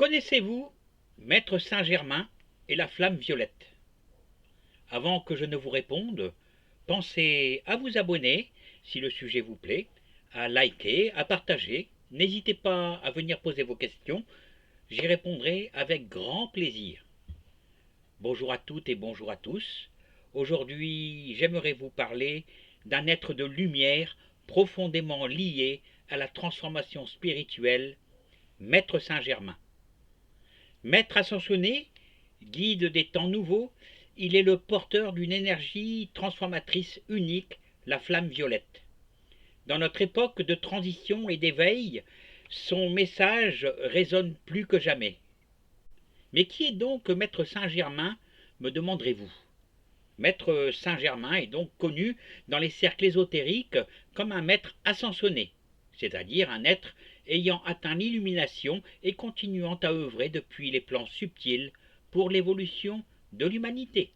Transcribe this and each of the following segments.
Connaissez-vous Maître Saint-Germain et la flamme violette? Avant que je ne vous réponde, pensez à vous abonner si le sujet vous plaît, à liker, à partager. N'hésitez pas à venir poser vos questions, j'y répondrai avec grand plaisir. Bonjour à toutes et bonjour à tous. Aujourd'hui, j'aimerais vous parler d'un être de lumière profondément lié à la transformation spirituelle, Maître Saint-Germain. Maître ascensionné, guide des temps nouveaux, il est le porteur d'une énergie transformatrice unique, la flamme violette. Dans notre époque de transition et d'éveil, son message résonne plus que jamais. Mais qui est donc Maître Saint-Germain, me demanderez-vous? Maître Saint-Germain est donc connu dans les cercles ésotériques comme un maître ascensionné, c'est-à-dire un être ayant atteint l'illumination et continuant à œuvrer depuis les plans subtils pour l'évolution de l'humanité.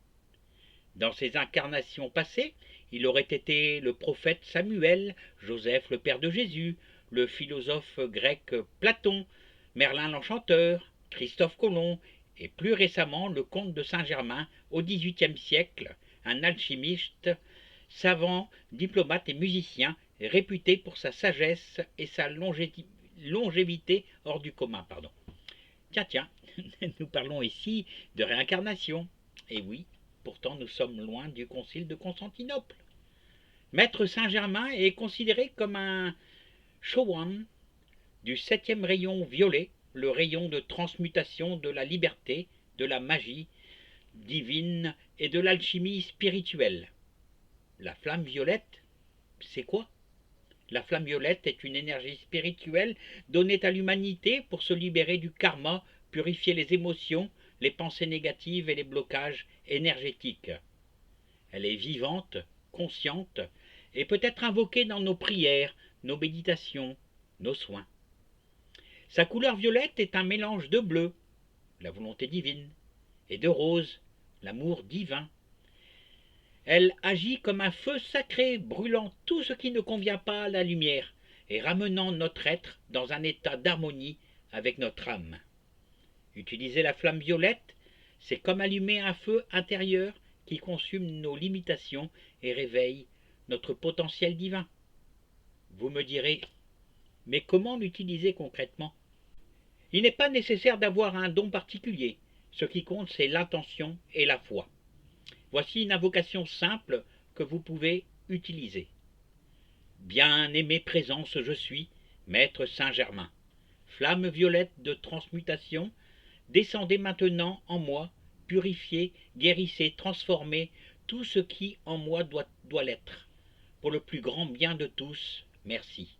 Dans ses incarnations passées, il aurait été le prophète Samuel, Joseph le père de Jésus, le philosophe grec Platon, Merlin l'Enchanteur, Christophe Colomb et plus récemment le comte de Saint-Germain au XVIIIe siècle, un alchimiste, savant, diplomate et musicien réputé pour sa sagesse et sa longévité hors du commun. Tiens, nous parlons ici de réincarnation. Et oui, pourtant nous sommes loin du concile de Constantinople. Maître Saint-Germain est considéré comme un Chowan du 7e rayon violet, le rayon de transmutation de la liberté, de la magie divine et de l'alchimie spirituelle. La flamme violette, c'est quoi? La flamme violette est une énergie spirituelle donnée à l'humanité pour se libérer du karma, purifier les émotions, les pensées négatives et les blocages énergétiques. Elle est vivante, consciente et peut être invoquée dans nos prières, nos méditations, nos soins. Sa couleur violette est un mélange de bleu, la volonté divine, et de rose, l'amour divin. Elle agit comme un feu sacré, brûlant tout ce qui ne convient pas à la lumière et ramenant notre être dans un état d'harmonie avec notre âme. Utiliser la flamme violette, c'est comme allumer un feu intérieur qui consume nos limitations et réveille notre potentiel divin. Vous me direz, mais comment l'utiliser concrètement? Il n'est pas nécessaire d'avoir un don particulier. Ce qui compte, c'est l'intention et la foi. Voici une invocation simple que vous pouvez utiliser. Bien-aimée présence je suis, Maître Saint-Germain. Flamme violette de transmutation, descendez maintenant en moi, purifiez, guérissez, transformez tout ce qui en moi doit l'être. Pour le plus grand bien de tous, merci.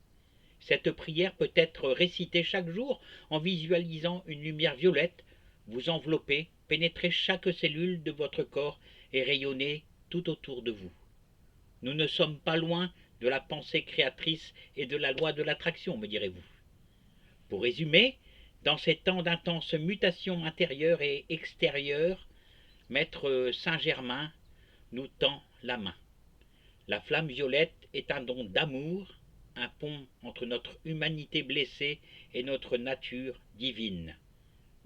Cette prière peut être récitée chaque jour en visualisant une lumière violette vous envelopper, pénétrer chaque cellule de votre corps et rayonner tout autour de vous. Nous ne sommes pas loin de la pensée créatrice et de la loi de l'attraction, me direz-vous. Pour résumer, dans ces temps d'intense mutation intérieure et extérieure, Maître Saint-Germain nous tend la main. La flamme violette est un don d'amour, un pont entre notre humanité blessée et notre nature divine.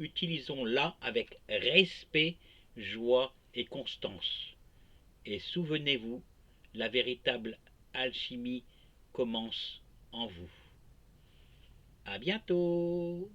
Utilisons-la avec respect, joie et constance. Et souvenez-vous, la véritable alchimie commence en vous. À bientôt!